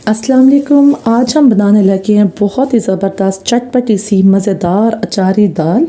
अस्सलाम वालेकुम। आज हम बनाने लगे हैं बहुत ही ज़बरदस्त चटपटी सी मज़ेदार अचारी दाल।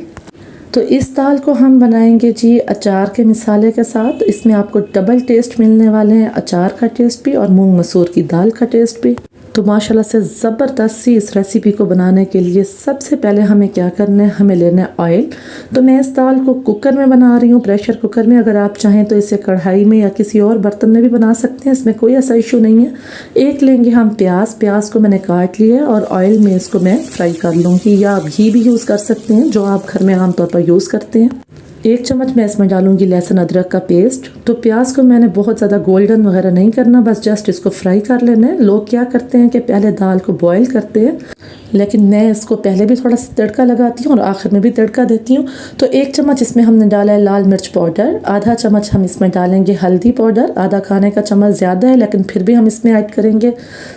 तो इस दाल को हम बनाएंगे जी अचार के मिसाले के साथ। इसमें आपको डबल टेस्ट मिलने वाले हैं, अचार का टेस्ट भी और मूंग मसूर की दाल का टेस्ट भी। तो माशाल्लाह से ज़बरदस्त सी इस रेसिपी को बनाने के लिए सबसे पहले हमें क्या करना है, हमें लेना है ऑयल। तो मैं इस दाल को कुकर में बना रही हूँ, प्रेशर कुकर में। अगर आप चाहें तो इसे कढ़ाई में या किसी और बर्तन में भी बना सकते हैं, इसमें कोई ऐसा इशू नहीं है। एक लेंगे हम प्याज को मैंने काट लिया और ऑयल में इसको मैं फ्राई कर लूँगी, या आप घी भी यूज़ कर सकते हैं जो आप घर में आमतौर पर यूज़ करते हैं। 1 चम्मच मैं इसमें डालूंगी लहसुन अदरक का पेस्ट। तो प्याज को मैंने बहुत ज़्यादा गोल्डन वगैरह नहीं करना, बस जस्ट इसको फ्राई कर लेना है। लोग क्या करते हैं कि पहले दाल को बॉईल करते हैं, लेकिन मैं इसको पहले भी थोड़ा सा तड़का लगाती हूँ और आखिर में भी तड़का देती हूँ। तो 1 चम्मच इसमें हमने डाला है लाल मिर्च पाउडर, आधा चम्मच हम इसमें डालेंगे हल्दी पाउडर, आधा खाने का चम्मच ज़्यादा है लेकिन फिर भी हम इसमें ऐड करेंगे।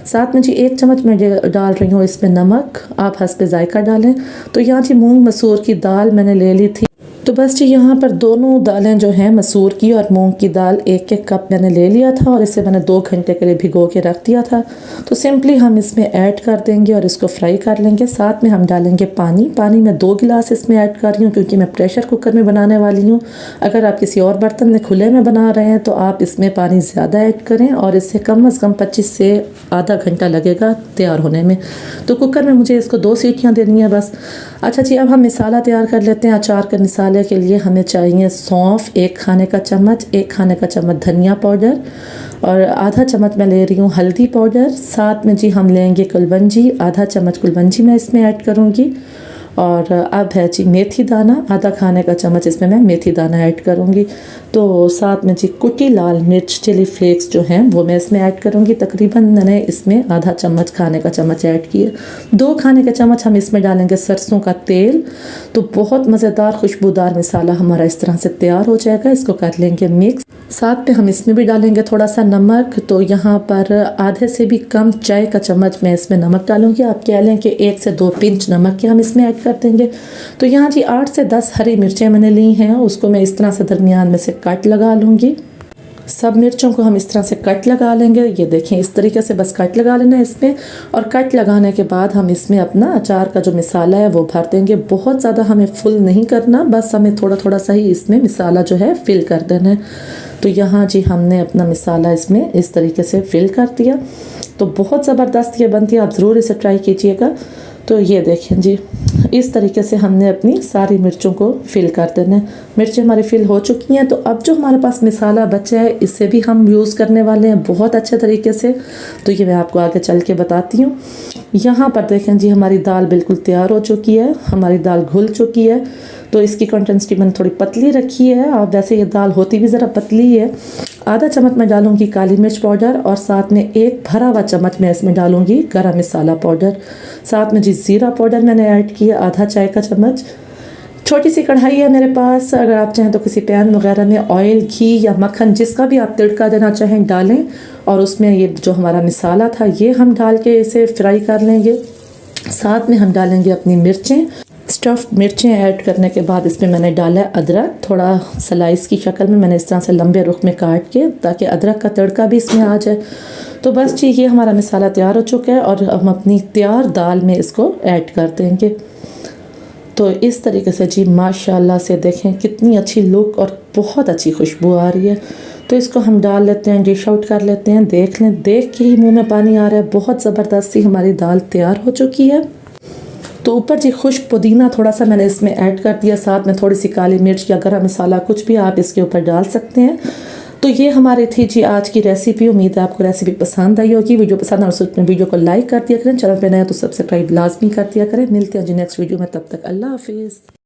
साथ में जी 1 चम्मच मैं डाल रही हूँ इसमें नमक, आप हस्ब जायका डालें। तो यहाँ जी मूँग मसूर की दाल मैंने ले ली थी। तो बस जी यहाँ पर दोनों दालें जो हैं, मसूर की और मूंग की दाल, 1-1 कप मैंने ले लिया था और इसे मैंने 2 घंटे के लिए भिगो के रख दिया था। तो सिंपली हम इसमें ऐड कर देंगे और इसको फ्राई कर लेंगे। साथ में हम डालेंगे पानी मैं 2 गिलास इसमें ऐड कर रही हूँ क्योंकि मैं प्रेशर कुकर में बनाने वाली हूँ। अगर आप किसी और बर्तन में खुले में बना रहे हैं तो आप इसमें पानी ज़्यादा ऐड करें और इसे कम अज़ कम 25 से आधा घंटा लगेगा तैयार होने में। तो कुकर में मुझे इसको 2 सीटियाँ देनी है बस। अच्छा जी, अब हम मिसाला तैयार कर लेते हैं। अचार के मिसाले के लिए हमें चाहिए सौंफ 1 खाने का चम्मच, 1 खाने का चम्मच धनिया पाउडर और आधा चम्मच मैं ले रही हूँ हल्दी पाउडर। साथ में जी हम लेंगे कुलवंजी, आधा चम्मच कुलवंजी मैं इसमें ऐड करूँगी। और अब है जी मेथी दाना, आधा खाने का चम्मच इसमें मैं मेथी दाना ऐड करूँगी। तो साथ में जी कुटी लाल मिर्च चिली फ्लेक्स जो हैं वो मैं इसमें ऐड करूँगी। तकरीबन मैंने इसमें आधा चम्मच खाने का चम्मच ऐड किए। 2 खाने के चम्मच हम इसमें डालेंगे सरसों का तेल। तो बहुत मज़ेदार खुशबूदार मिसाला हमारा इस तरह से तैयार हो जाएगा। इसको कर लेंगे मिक्स। साथ में हम इसमें भी डालेंगे थोड़ा सा नमक। तो यहाँ पर आधे से भी कम चाय का चम्मच मैं इसमें नमक डालूँगी। आप कह लें कि 1 से 2 पिंच नमक के हम इसमें ऐड कर देंगे। तो यहाँ जी 8 से 10 हरी मिर्चें मैंने ली हैं, उसको मैं इस तरह से दरमियान में से कट लगा लूँगी। सब मिर्चों को हम इस तरह से कट लगा लेंगे। ये देखें, इस तरीके से बस कट लगा लेना है इसमें। और कट लगाने के बाद हम इसमें अपना अचार का जो मिसाला है वो भर देंगे। बहुत ज़्यादा हमें फुल नहीं करना, बस हमें थोड़ा थोड़ा सा ही इसमें मिसाला जो है फिल कर देना है। तो यहाँ जी हमने अपना मिसाला इसमें इस तरीके से फिल कर दिया। तो बहुत ज़बरदस्त ये बनती है, आप ज़रूर इसे ट्राई कीजिएगा। तो ये देखें जी, इस तरीके से हमने अपनी सारी मिर्चों को फिल कर देना है। मिर्चें हमारी फिल हो चुकी हैं। तो अब जो हमारे पास मिसाला बचा है इससे भी हम यूज़ करने वाले हैं बहुत अच्छे तरीके से। तो ये मैं आपको आगे चल के बताती हूँ। यहाँ पर देखें जी हमारी दाल बिल्कुल तैयार हो चुकी है, हमारी दाल घुल चुकी है। तो इसकी कंसिस्टेंसी मैंने थोड़ी पतली रखी है और वैसे ये दाल होती भी ज़रा पतली है। आधा चम्मच मैं डालूंगी काली मिर्च पाउडर और साथ में 1 भरा हुआ चम्मच मैं इसमें डालूंगी गरम मसाला पाउडर। साथ में जी ज़ीरा पाउडर मैंने ऐड किया आधा चाय का चम्मच। छोटी सी कढ़ाई है मेरे पास, अगर आप चाहें तो किसी पैन वगैरह में ऑयल, घी या मक्खन जिसका भी आप तड़का देना चाहें डालें और उसमें ये जो हमारा मिसाला था ये हम डाल के इसे फ्राई कर लेंगे। साथ में हम डालेंगे अपनी मिर्चें। स्टफ्ड मिर्चें ऐड करने के बाद इसमें मैंने डाला है अदरक, थोड़ा स्लाइस की शक्ल में मैंने इस तरह से लंबे रुख में काट के, ताकि अदरक का तड़का भी इसमें आ जाए। तो बस जी ये हमारा मिसाला तैयार हो चुका है और हम अपनी तैयार दाल में इसको ऐड कर देंगे। तो इस तरीके से जी माशाल्लाह से देखें कितनी अच्छी लुक और बहुत अच्छी खुशबू आ रही है। तो इसको हम डाल लेते हैं, डिश आउट कर लेते हैं। देख लें, देख के ही मुँह में पानी आ रहा है। बहुत ज़बरदस्त सी हमारी दाल तैयार हो चुकी है। तो ऊपर जी खुश्क पुदीना थोड़ा सा मैंने इसमें ऐड कर दिया, साथ में थोड़ी सी काली मिर्च या गरम मसाला कुछ भी आप इसके ऊपर डाल सकते हैं। तो ये हमारी थी जी आज की रेसिपी। उम्मीद है आपको रेसिपी पसंद आई होगी। वीडियो पसंद और उसमें वीडियो को लाइक कर दिया करें, चैनल पे नया तो सब्सक्राइब लाजमी कर दिया करें। मिलते हैं जी नेक्स्ट वीडियो में, तब तक अल्लाह हाफिज़।